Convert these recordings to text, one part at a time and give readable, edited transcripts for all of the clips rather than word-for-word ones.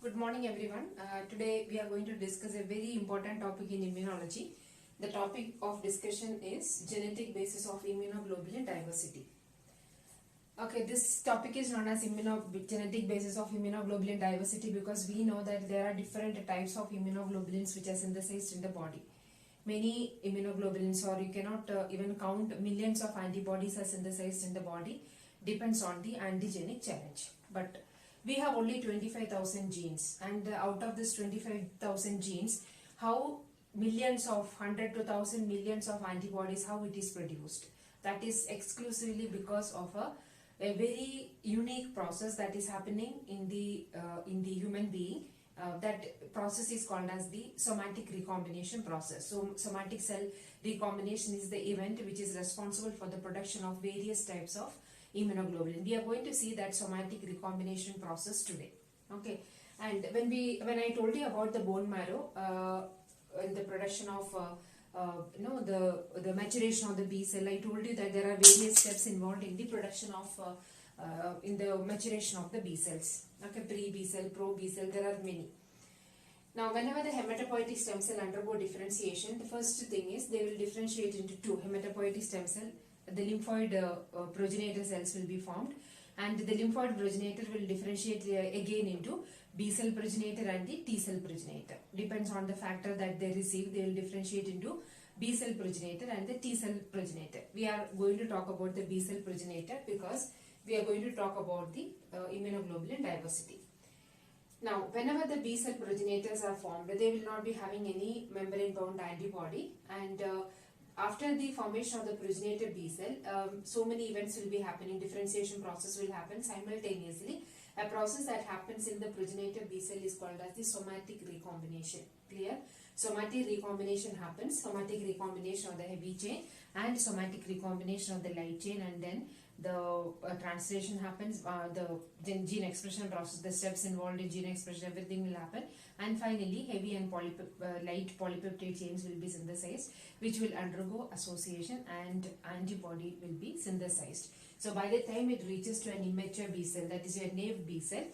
Good morning everyone. Today we are going to discuss a very important topic in immunology. The topic of discussion is genetic basis of immunoglobulin diversity. Okay, this topic is known as genetic basis of immunoglobulin diversity because we know that there are different types of immunoglobulins which are synthesized in the body. Many immunoglobulins, or you cannot even count, millions of antibodies are synthesized in the body. Depends on the antigenic challenge. But we have only 25,000 genes, and out of this 25,000 genes, how millions of 100 to 1000 millions of antibodies, how it is produced? That is exclusively because of a very unique process that is happening in the human being. That process is called as the somatic recombination process. So somatic cell recombination is the event which is responsible for the production of various types of immunoglobulin. We are going to see that somatic recombination process today. Okay, and when I told you about the bone marrow in the production of the maturation of the B cell, I told you that there are various steps involved in the production of in the maturation of the B cells. Okay, pre B cell, pro B cell, there are many. Now, whenever the hematopoietic stem cell undergo differentiation, the first thing is they will differentiate into two hematopoietic stem cell. The lymphoid progenitor cells will be formed, and the lymphoid progenitor will differentiate again into B cell progenitor and the T cell progenitor. Depends on the factor that they receive, they will differentiate into B cell progenitor and the T cell progenitor. We are going to talk about the B cell progenitor because we are going to talk about the immunoglobulin diversity. Now, whenever the B cell progenitors are formed, they will not be having any membrane bound antibody, and after the formation of the progenitor B cell, so many events will be happening. Differentiation process will happen simultaneously. A process that happens in the progenitor B cell is called as the somatic recombination. Clear? Somatic recombination happens. Somatic recombination of the heavy chain and somatic recombination of the light chain, and then the translation happens, the gene expression process, the steps involved in gene expression, everything will happen, and finally heavy and light polypeptide chains will be synthesized, which will undergo association and antibody will be synthesized. So by the time it reaches to an immature B cell, that is a naive B cell,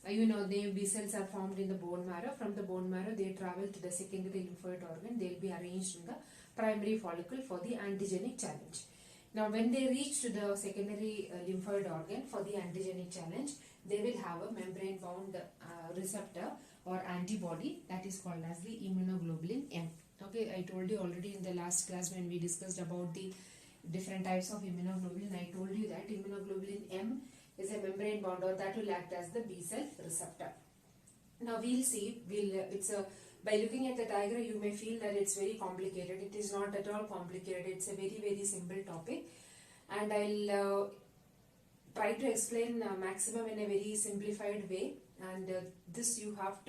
naive B cells are formed in the bone marrow. From the bone marrow they travel to the secondary lymphoid organ. They will be arranged in the primary follicle for the antigenic challenge. Now, when they reach to the secondary lymphoid organ for the antigenic challenge, they will have a membrane bound receptor or antibody that is called as the immunoglobulin M. Okay, I told you already in the last class when we discussed about the different types of immunoglobulin. I told you that immunoglobulin M is a membrane bound, or that will act as the B cell receptor. Now we'll see. By looking at the diagram, you may feel that it's very complicated. It is not at all complicated. It's a very simple topic, and I'll try to explain maximum in a very simplified way. And this you have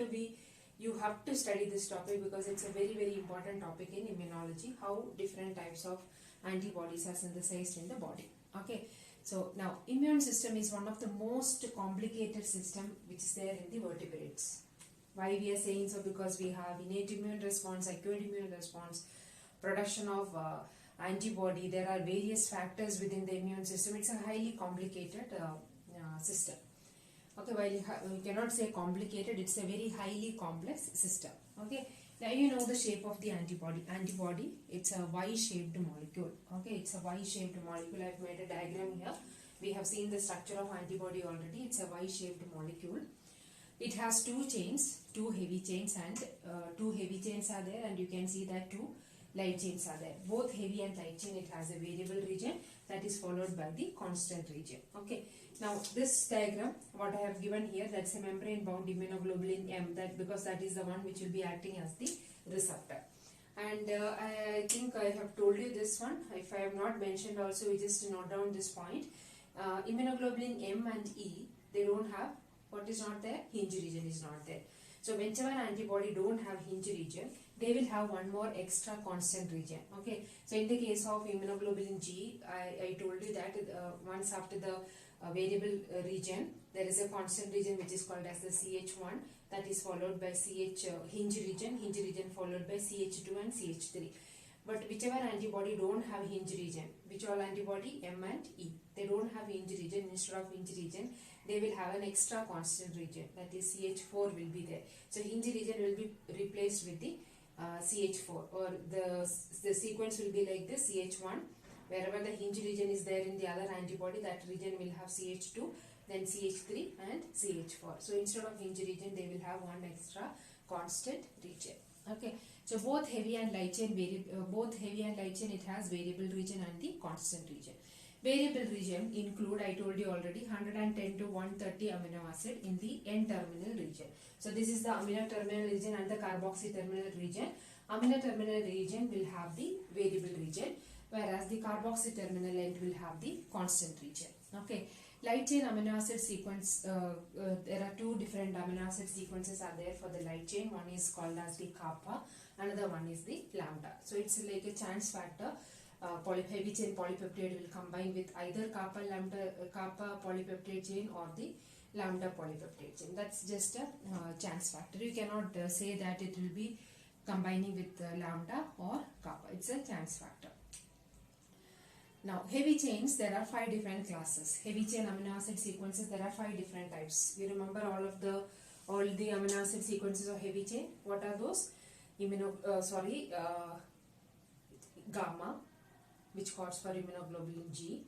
to study this topic because it's a very important topic in immunology. How different types of antibodies are synthesized in the body. Okay. So now immune system is one of the most complicated system which is there in the vertebrates. Why we are saying so? Because we have innate immune response, acquired immune response, production of antibody. There are various factors within the immune system. It's a highly complicated system. Okay, while you cannot say complicated, it's a very highly complex system. Okay, now you know the shape of the antibody. Antibody, it's a Y-shaped molecule. Okay, it's a Y-shaped molecule. I've made a diagram here. We have seen the structure of antibody already. It's a Y-shaped molecule. It has two chains, two heavy chains, and two heavy chains are there, and you can see that two light chains are there. Both heavy and light chain, it has a variable region that is followed by the constant region. Okay. Now this diagram, what I have given here, that's a membrane bound immunoglobulin M, because that is the one which will be acting as the receptor. And I think I have told you this one. If I have not mentioned also, we just note down this point. Immunoglobulin M and E, they don't have, what is not there? Hinge region is not there. So whichever antibody don't have hinge region, they will have one more extra constant region. Okay. So in the case of immunoglobulin G, I told you that once after the variable region, there is a constant region which is called as the CH1, that is followed by CH hinge region followed by CH2 and CH3. But whichever antibody don't have hinge region, which all antibody M and E, they don't have hinge region, instead of hinge region they will have an extra constant region, that is CH4 will be there. So hinge region will be replaced with the CH4, or the sequence will be like this: CH1, wherever the hinge region is there in the other antibody, that region will have CH2, then CH3 and CH4. So instead of hinge region, they will have one extra constant region. Okay, so both heavy and light chain it has variable region and the constant region. Variable region include, I told you already, 110 to 130 amino acid in the N-terminal region. So this is the amino terminal region and the carboxy terminal region. Amino terminal region will have the variable region, whereas the carboxy terminal end will have the constant region. Okay. Light chain amino acid sequence, there are two different amino acid sequences are there for the light chain. One is called as the kappa, another one is the lambda. So it's like a chance factor. Heavy chain polypeptide will combine with either kappa polypeptide chain or the lambda polypeptide chain. That's just a chance factor. You cannot say that it will be combining with lambda or kappa. It's a chance factor. Now, heavy chains, there are 5 different classes. Heavy chain amino acid sequences, there are 5 different types. You remember all the amino acid sequences of heavy chain? What are those? Gamma, which codes for immunoglobulin G,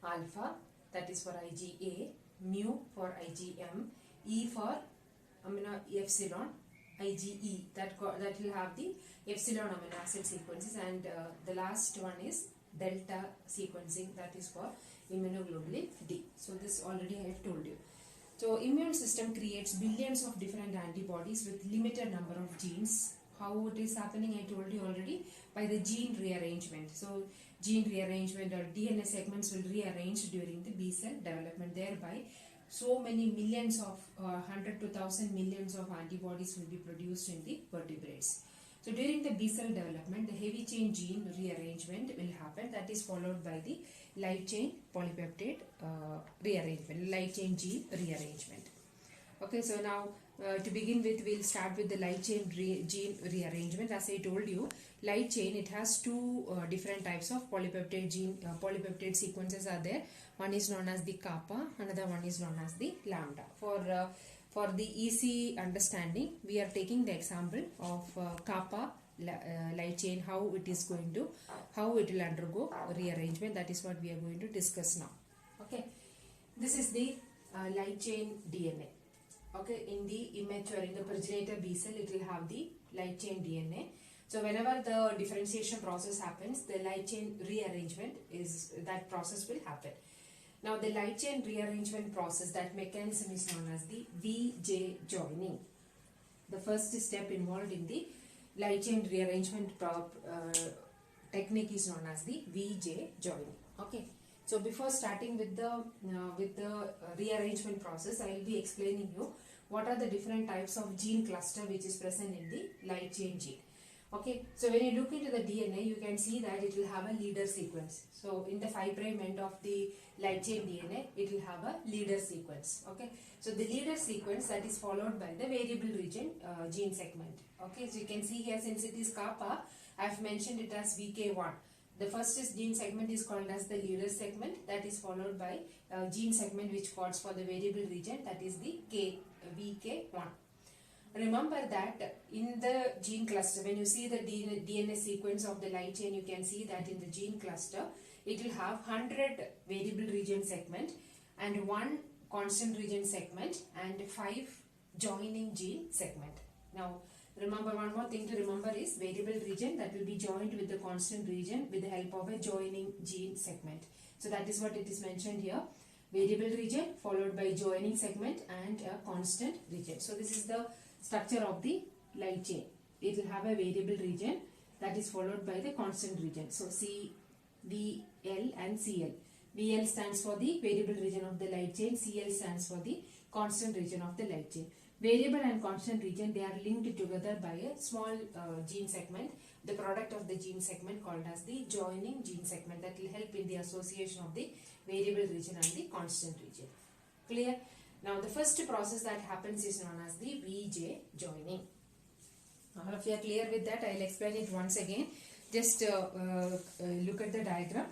alpha, that is for IgA, mu for IgM, E for epsilon, IgE, that will have the epsilon amino acid sequences, and the last one is delta sequencing, that is for immunoglobulin D. So this already I have told you. So immune system creates billions of different antibodies with limited number of genes. How it is happening, I told you already, by the gene rearrangement. So gene rearrangement or DNA segments will rearrange during the B cell development. Thereby, so many millions of 100 to 1000 millions of antibodies will be produced in the vertebrates. So during the B cell development, the heavy chain gene rearrangement will happen. That is followed by the light chain polypeptide rearrangement, light chain gene rearrangement. Okay, so now to begin with, we'll start with the light chain gene rearrangement. As I told you, light chain, it has two different types of polypeptide sequences are there. One is known as the kappa, another one is known as the lambda. For the easy understanding, we are taking the example of kappa light chain, how it will undergo rearrangement. That is what we are going to discuss now. Okay, this is the light chain DNA. Okay, in the immature, in the progenitor B cell, it will have the light chain DNA. So whenever the differentiation process happens, the light chain rearrangement process will happen. Now the light chain rearrangement process, that mechanism is known as the VJ joining. The first step involved in the light chain rearrangement technique is known as the VJ joining. Okay. So before starting with the rearrangement process, I will be explaining you what are the different types of gene cluster which is present in the light chain gene. Okay, so when you look into the DNA, you can see that it will have a leader sequence. So in the 5' end of the light chain DNA, it will have a leader sequence. Okay, so the leader sequence, that is followed by the variable region gene segment. Okay, so you can see here, since it is kappa, I have mentioned it as VK1. The first gene segment is called as the leader segment, that is followed by gene segment which codes for the variable region, that is the VK1. Remember that in the gene cluster, when you see the DNA sequence of the light chain, you can see that in the gene cluster, it will have 100 variable region segment and 1 constant region segment and 5 joining gene segment. Now, remember, one more thing to remember is variable region that will be joined with the constant region with the help of a joining gene segment. So that is what it is mentioned here. Variable region followed by joining segment and a constant region. So this is the structure of the light chain. It will have a variable region that is followed by the constant region. So C, V, L and Cl. VL stands for the variable region of the light chain. Cl stands for the constant region of the light chain. Variable and constant region, they are linked together by a small gene segment, the product of the gene segment called as the joining gene segment, that will help in the association of the variable region and the constant region. Clear? Now the first process that happens is known as the VJ joining. All of you are clear with that? I will explain it once again. Just look at the diagram.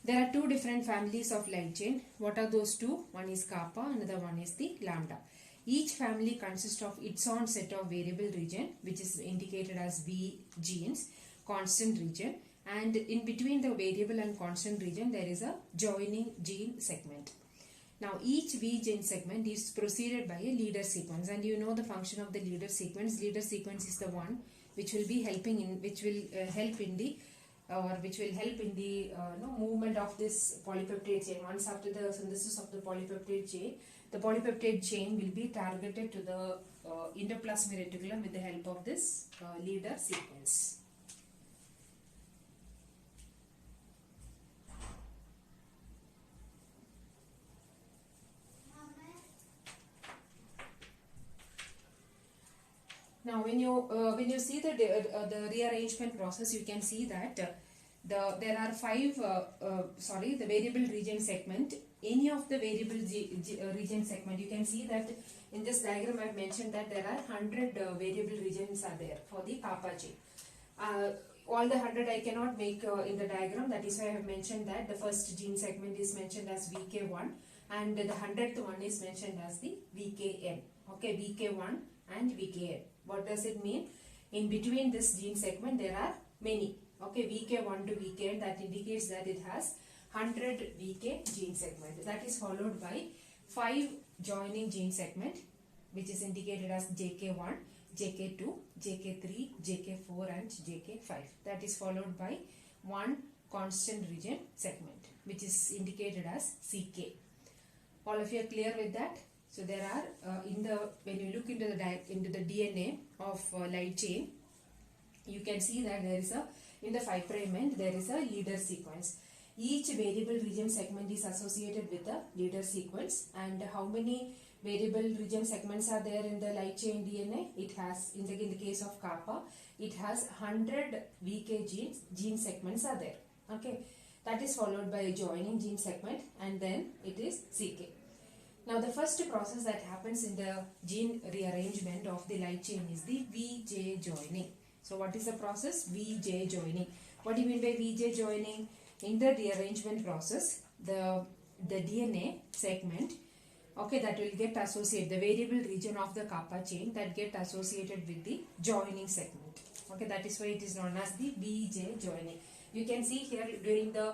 There are two different families of light chain. What are those two? One is kappa, another one is the lambda. Each family consists of its own set of variable region, which is indicated as V genes, constant region, and in between the variable and constant region there is a joining gene segment. Now each V gene segment is preceded by a leader sequence, and you know the function of the leader sequence. Leader sequence is the one which will be helping in, which will help in the movement of this polypeptide chain. Once after the synthesis of the polypeptide chain will be targeted to the endoplasmic reticulum with the help of this leader sequence. Now, when you see the rearrangement process, you can see that there are the variable region segment. Any of the variable region segment, you can see that in this diagram I have mentioned that there are 100 variable regions are there for the kappa chain. All the 100 I cannot make in the diagram. That is why I have mentioned that the first gene segment is mentioned as VK1 and the 100th one is mentioned as the VKN. Okay, VK1 and VKN. What does it mean? In between this gene segment there are many. Okay, VK1 to VKN, that indicates that it has 100 VK gene segment. That is followed by 5 joining gene segment, which is indicated as JK1, JK2, JK3, JK4 and JK5. That is followed by 1 constant region segment, which is indicated as CK. All of you are clear with that? So there are when you look into the DNA of light chain, you can see that there is in the 5' end there is a leader sequence. Each variable region segment is associated with a leader sequence, and how many variable region segments are there in the light chain DNA? It has, in the case of kappa, it has 100 VK gene segments are there. Okay, that is followed by a joining gene segment, and then it is CK. Now the first process that happens in the gene rearrangement of the light chain is the VJ joining. So what is the process? VJ joining. What do you mean by VJ joining? In the rearrangement process, the DNA segment, okay, that will get associated, the variable region of the kappa chain that get associated with the joining segment. Okay, that is why it is known as the VJ joining. You can see here during the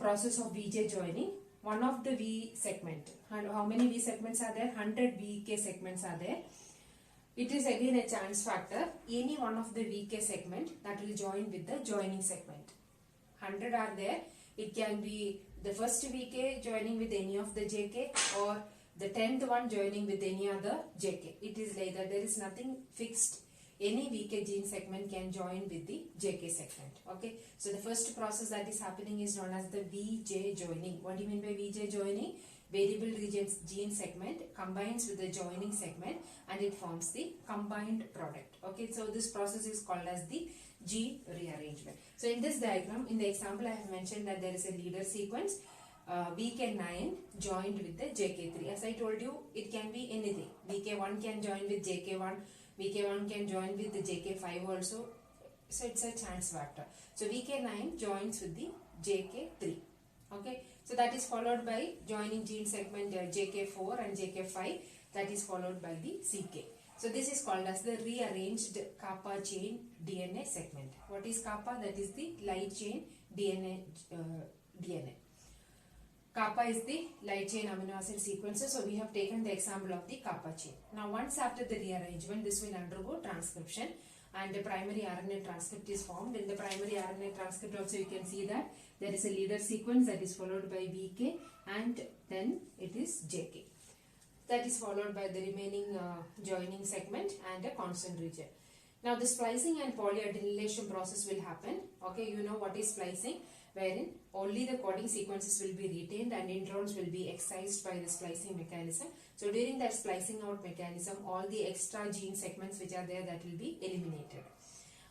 process of VJ joining, one of the V segment, and how many V segments are there? 100 VK segments are there. It is again a chance factor. Any one of the VK segment that will join with the joining segment. 100 are there. It can be the first VK joining with any of the JK, or the 10th one joining with any other JK. It is like that. There is nothing fixed. Any VK gene segment can join with the JK segment. Okay. So the first process that is happening is known as the VJ joining. What do you mean by VJ joining? Variable regions gene segment combines with the joining segment and it forms the combined product. Okay. So this process is called as the gene rearrangement. So in this diagram, in the example I have mentioned that there is a leader sequence. VK9 joined with the JK3. As I told you, it can be anything. VK1 can join with JK1. VK1 can join with the JK5 also. So it's a chance factor. So VK9 joins with the JK3. Okay. So that is followed by joining gene segment JK4 and JK5. That is followed by the CK. So this is called as the rearranged kappa chain DNA segment. What is kappa? That is the light chain DNA. Kappa is the light chain amino acid sequences. So we have taken the example of the kappa chain. Now once after the rearrangement, this will undergo transcription and the primary RNA transcript is formed. In the primary RNA transcript also you can see that there is a leader sequence that is followed by VK and then it is JK. That is followed by the remaining joining segment and a constant region. Now the splicing and polyadenylation process will happen. Okay, you know what is splicing, wherein only the coding sequences will be retained and introns will be excised by the splicing mechanism. So during that splicing out mechanism, all the extra gene segments which are there, that will be eliminated.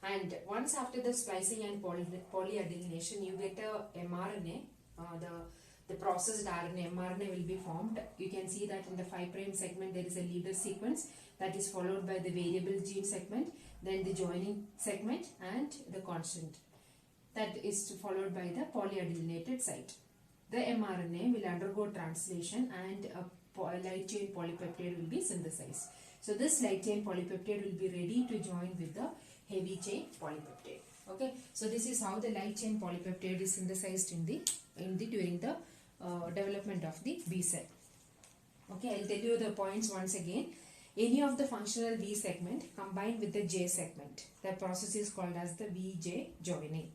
And once after the splicing and polyadenylation, you get a mRNA, the processed RNA, mRNA will be formed. You can see that in the 5' segment there is a leader sequence that is followed by the variable gene segment, then the joining segment and the constant. that is followed by the polyadenylated site. The mRNA will undergo translation and a light chain polypeptide will be synthesized. So this light chain polypeptide will be ready to join with the heavy chain polypeptide. Okay, so this is how the light chain polypeptide is synthesized during the development of the B cell. Okay, I'll tell you the points once again. Any of the functional V segment combined with the J segment, the process is called as the VJ joining.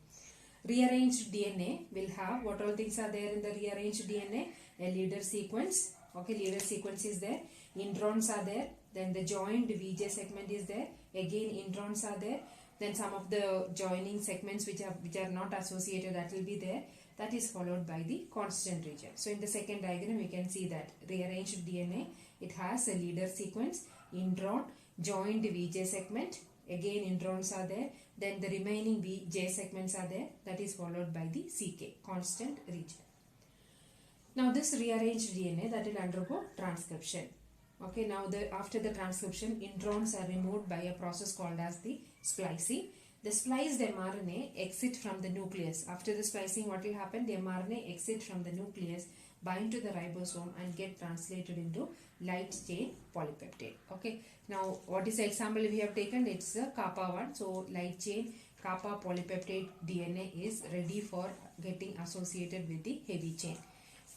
Rearranged DNA will have, what all things are there in the rearranged DNA? A leader sequence. Okay, leader sequence is there. Introns are there. Then the joined VJ segment is there. Again, introns are there. Then some of the joining segments which are not associated, that will be there. That is followed by the constant region. So in the second diagram, we can see that rearranged DNA, it has a leader sequence, intron, joined VJ segment. Again, introns are there. Then the remaining VJ segments are there. That is followed by the CK, constant region. Now this rearranged DNA, that will undergo transcription. Okay, now after the transcription, introns are removed by a process called as the splicing. The spliced mRNA exit from the nucleus. After the splicing, what will happen? The mRNA exit from the nucleus, bind to the ribosome and get translated into light chain polypeptide. Okay, now what is the example we have taken? It's a kappa 1. So light chain kappa polypeptide DNA is ready for getting associated with the heavy chain.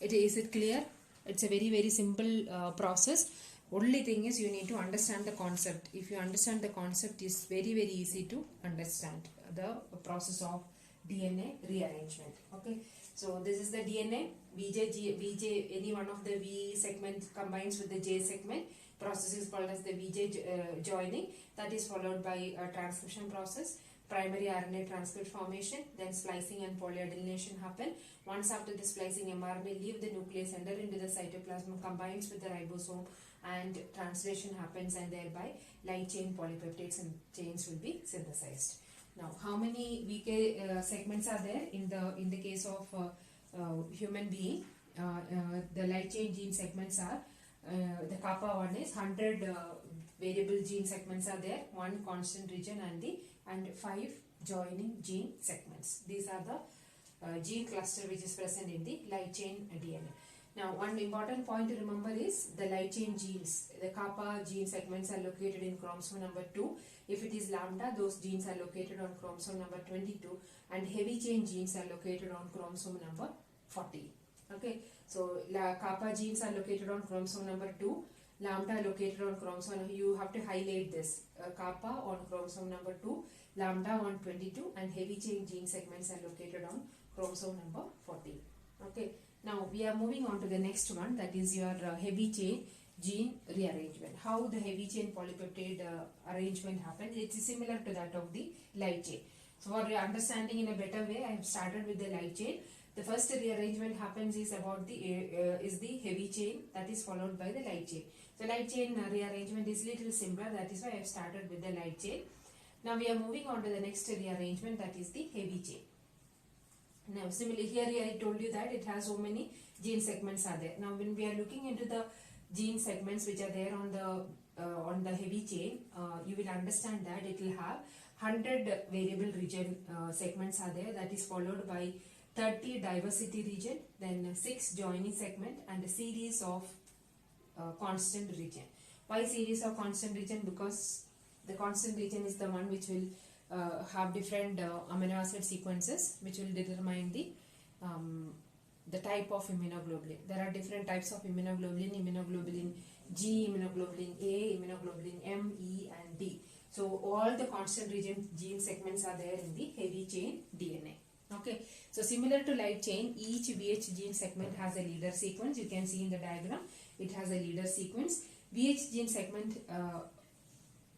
Is it clear? It's a very simple process. Only thing is you need to understand the concept. If you understand the concept, it's very easy to understand the process of DNA rearrangement. Okay, so this is the DNA. VJ, any one of the V segment combines with the J segment. Process is called as the VJ joining. That is followed by a transcription process. Primary RNA transcript formation, then splicing and polyadenylation happen. Once after the splicing, mRNA leave the nucleus, enter into the cytoplasm, combines with the ribosome, and translation happens, and thereby light chain polypeptides and chains will be synthesized. Now, how many VK segments are there in the case of human being? The light chain gene segments are the kappa 1 is 100 variable gene segments are there, 1 constant region and 5 joining gene segments. These are the gene cluster which is present in the light chain DNA. Now, one important point to remember is the light chain genes. The kappa gene segments are located in chromosome number 2. If it is lambda, those genes are located on chromosome number 22, and heavy chain genes are located on chromosome number 40. Okay, so kappa genes are located on chromosome number 2. Lambda located on chromosome, you have to highlight this, kappa on chromosome number 2, lambda on 22, and heavy chain gene segments are located on chromosome number 40. Okay, now we are moving on to the next one, that is your heavy chain gene rearrangement. How the heavy chain polypeptide arrangement happens, it is similar to that of the light chain. So for your understanding in a better way, I have started with the light chain. The first rearrangement happens is about the heavy chain, that is followed by the light chain. So light chain rearrangement is little simpler, that is why I have started with the light chain. Now we are moving on to the next rearrangement, that is the heavy chain. Now similarly here I told you that it has so many gene segments are there. Now when we are looking into the gene segments which are there on the heavy chain, you will understand that it will have 100 variable region segments are there, that is followed by 30 diversity region, then 6 joining segment, and a series of constant region. Why series of constant region? Because the constant region is the one which will have different amino acid sequences which will determine the type of immunoglobulin. There are different types of immunoglobulin: immunoglobulin G, immunoglobulin A, immunoglobulin M, E and D. So all the constant region gene segments are there in the heavy chain DNA. Okay, so similar to light chain, each VH gene segment has a leader sequence. You can see in the diagram, it has a leader sequence. VH gene segment,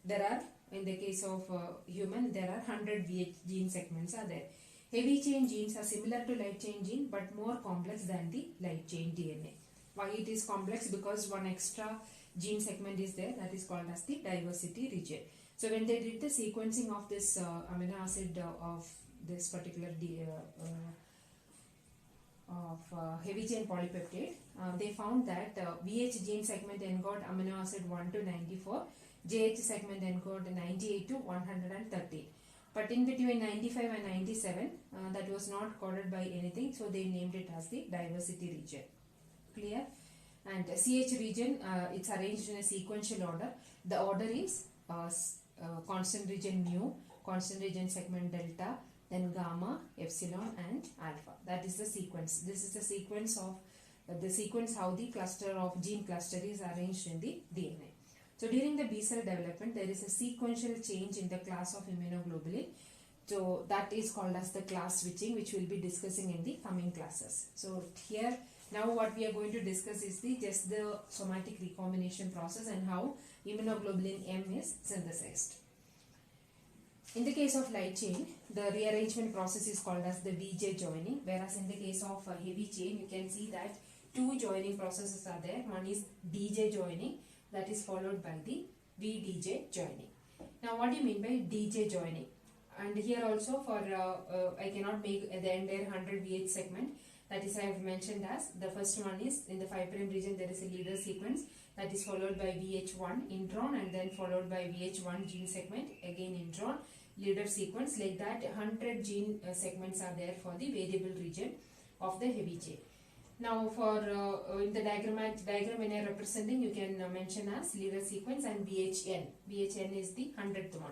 there are, in the case of human, there are 100 VH gene segments are there. Heavy chain genes are similar to light chain gene but more complex than the light chain DNA. Why it is complex? Because one extra gene segment is there, that is called as the diversity region. So when they did the sequencing of this amino acid of this particular heavy chain polypeptide, they found that VH gene segment encode amino acid 1 to 94, JH segment encode 98 to 113. But in between 95 and 97, that was not coded by anything, so they named it as the diversity region. Clear? And CH region, it's arranged in a sequential order. The order is constant region mu, constant region segment delta, then gamma, epsilon and alpha. That is the sequence. This is the sequence of how the cluster of gene cluster is arranged in the DNA. So during the B cell development, there is a sequential change in the class of immunoglobulin. So that is called as the class switching, which we will be discussing in the coming classes. So here now what we are going to discuss is just the somatic recombination process and how immunoglobulin M is synthesized. In the case of light chain, the rearrangement process is called as the VJ joining, whereas in the case of heavy chain, you can see that two joining processes are there. One is DJ joining, that is followed by the VDJ joining. Now what do you mean by DJ joining? And here also for I cannot make the entire 100 VH segment. That is I have mentioned as the first one is in the 5' region there is a leader sequence that is followed by VH1 intron and then followed by VH1 gene segment, again intron, leader sequence, like that 100 gene segments are there for the variable region of the heavy chain. Now for in the diagram when I am representing, you can mention as leader sequence and VHN. VHN is the 100th one.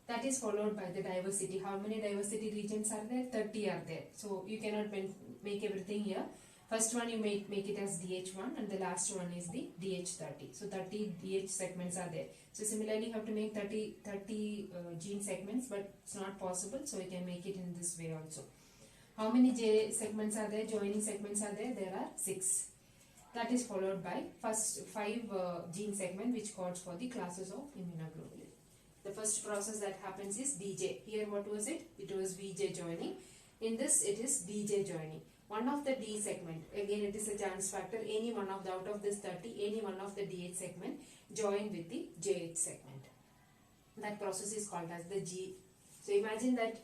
That is followed by the diversity. How many diversity regions are there? 30 are there. So you cannot make everything here. First one you make it as DH1 and the last one is the DH30. So 30 DH segments are there. So similarly you have to make 30 gene segments, but it's not possible. So you can make it in this way also. How many J segments are there? Joining segments are there? There are 6. That is followed by first 5 gene segment which codes for the classes of immunoglobulin. The first process that happens is DJ. Here what was it? It was VJ joining. In this it is DJ joining. One of the D segment, again it is a chance factor, any one of the out of this 30, any one of the DH segment join with the JH segment. That process is called as the G. So imagine that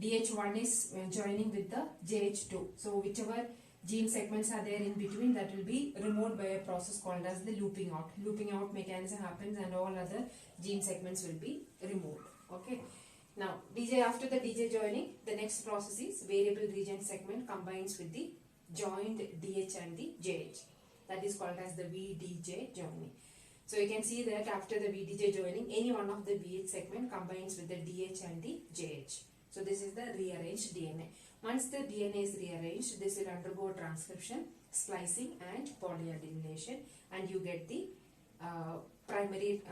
DH1 is joining with the JH2. So whichever gene segments are there in between, that will be removed by a process called as the looping out. Looping out mechanism happens and all other gene segments will be removed. Okay. Now DJ, after the DJ joining, the next process is variable region segment combines with the joined DH and the JH. That is called as the VDJ joining. So you can see that after the VDJ joining, any one of the VH segment combines with the DH and the JH. So this is the rearranged DNA. Once the DNA is rearranged, this will undergo transcription, splicing and polyadenylation, and you get the primary,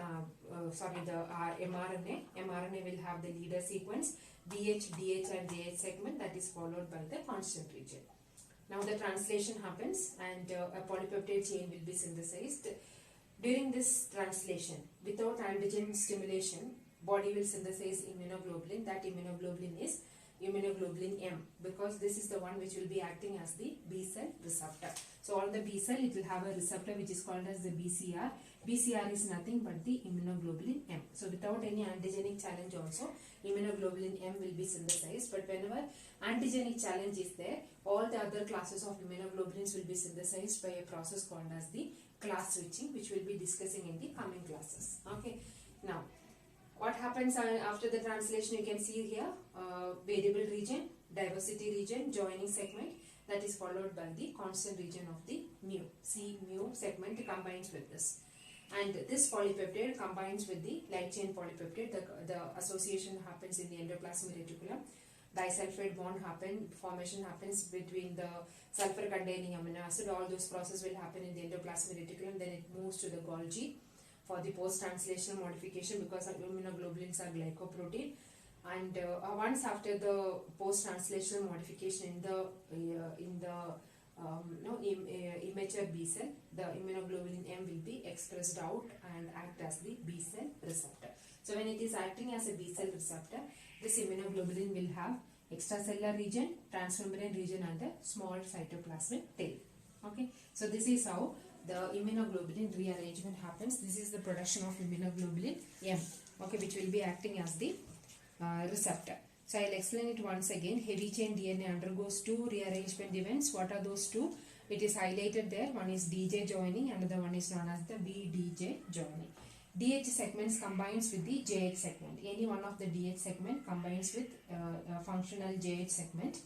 the mRNA. mRNA will have the leader sequence, VH, DH and JH segment, that is followed by the constant region. Now the translation happens and a polypeptide chain will be synthesized. During this translation, without antigen stimulation, body will synthesize immunoglobulin. That immunoglobulin is immunoglobulin M, because this is the one which will be acting as the B cell receptor. So on the B cell it will have a receptor which is called as the BCR. BCR is nothing but the immunoglobulin M. So without any antigenic challenge also, immunoglobulin M will be synthesized. But whenever antigenic challenge is there, all the other classes of immunoglobulins will be synthesized by a process called as the class switching, which we will be discussing in the coming classes. Okay. Now, what happens after the translation? You can see here variable region, diversity region, joining segment, that is followed by the constant region of the mu. C mu segment combines with this. And this polypeptide combines with the light chain polypeptide. The association happens in the endoplasmic reticulum. Disulfide bond formation happens between the sulfur containing amino acid. All those processes will happen in the endoplasmic reticulum. Then it moves to the Golgi for the post-translational modification, because immunoglobulins are glycoprotein. And once after the post-translational modification in the immature B cell, the immunoglobulin M will be expressed out and act as the B cell receptor. So when it is acting as a B cell receptor, this immunoglobulin will have extracellular region, transmembrane region and the small cytoplasmic tail. Okay, so this is how the immunoglobulin rearrangement happens. This is the production of immunoglobulin M, okay, which will be acting as the receptor. So I will explain it once again. Heavy chain DNA undergoes 2 rearrangement events. What are those 2? It is highlighted there. One is DJ joining, another one is known as the VDJ joining. DH segments combines with the JH segment. Any one of the DH segment combines with a functional JH segment.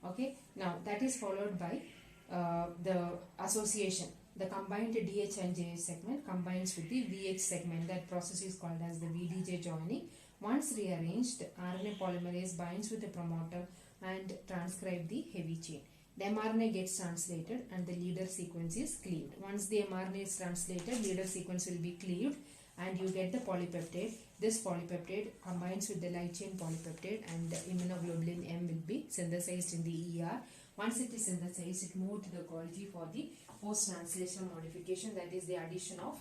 Okay. Now that is followed by the association. The combined DH and JH segment combines with the VH segment. That process is called as the VDJ joining. Once rearranged, RNA polymerase binds with the promoter and transcribe the heavy chain. The mRNA gets translated and the leader sequence is cleaved. Once the mRNA is translated, leader sequence will be cleaved and you get the polypeptide. This polypeptide combines with the light chain polypeptide and the immunoglobulin M will be synthesized in the ER. Once it is synthesized, it moves to the Golgi for the post-translation modification, that is the addition of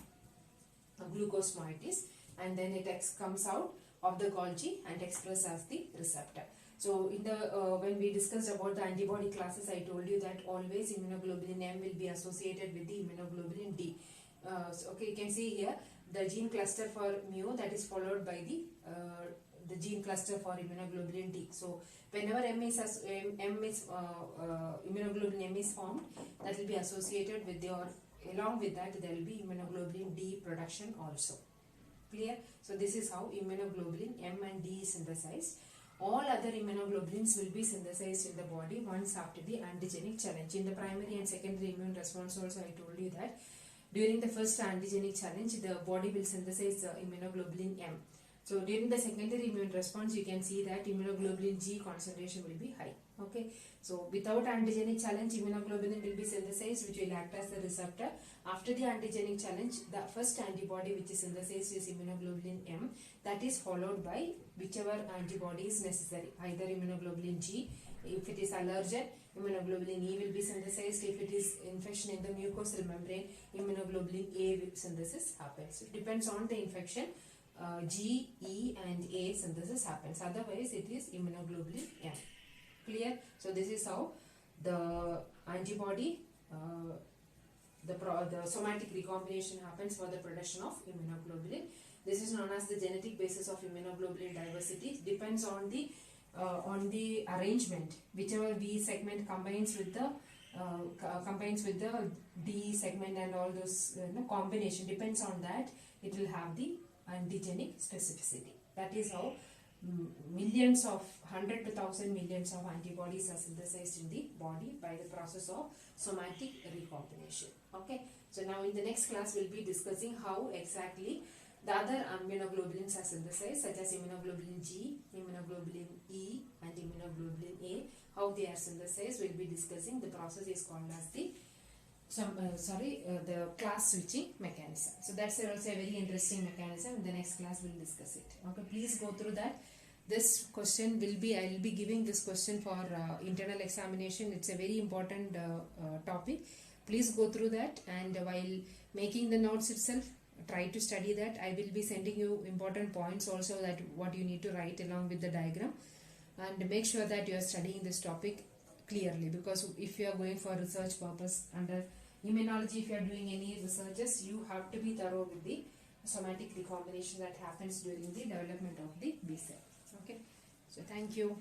glucose moieties, and then it comes out of the Golgi and expressed as the receptor. So in the when we discussed about the antibody classes, I told you that always immunoglobulin M will be associated with the immunoglobulin D. Okay, you can see here the gene cluster for mu, that is followed by the gene cluster for immunoglobulin D. So whenever immunoglobulin M is formed, that will be associated with along with that there will be immunoglobulin D production also. Clear? So this is how immunoglobulin M and D is synthesized. All other immunoglobulins will be synthesized in the body once after the antigenic challenge. In the primary and secondary immune response also, I told you that during the first antigenic challenge, the body will synthesize immunoglobulin M. So during the secondary immune response, you can see that immunoglobulin G concentration will be high. Okay. So without antigenic challenge, immunoglobulin will be synthesized, which will act as the receptor. After the antigenic challenge, the first antibody which is synthesized is immunoglobulin M. That is followed by whichever antibody is necessary. Either immunoglobulin G, if it is allergen, immunoglobulin E will be synthesized. If it is infection in the mucosal membrane, immunoglobulin A synthesis happens. It depends on the infection. G, E and A synthesis happens. Otherwise, it is immunoglobulin M. Clear? So this is how the antibody, the somatic recombination happens for the production of immunoglobulin. This is known as the genetic basis of immunoglobulin diversity. It depends on the arrangement. Whichever V segment combines with the D segment and all those combination, depends on that. It will have the antigenic specificity. That is how millions of 100 to 1000 millions of antibodies are synthesized in the body by the process of somatic recombination. Okay. So now in the next class we'll be discussing how exactly the other immunoglobulins are synthesized, such as immunoglobulin G, immunoglobulin E and immunoglobulin A. How they are synthesized, we'll be discussing. The process is called as the the class switching mechanism. So that's also a very interesting mechanism. In the next class we'll discuss it. Okay, please go through that. This question will be, I will be giving this question for internal examination. It's a very important topic. Please go through that, and while making the notes itself, try to study that. I will be sending you important points also, that what you need to write along with the diagram, and make sure that you are studying this topic clearly, because if you are going for research purpose under immunology, if you are doing any researches, you have to be thorough with the somatic recombination that happens during the development of the B cell. Okay, so thank you.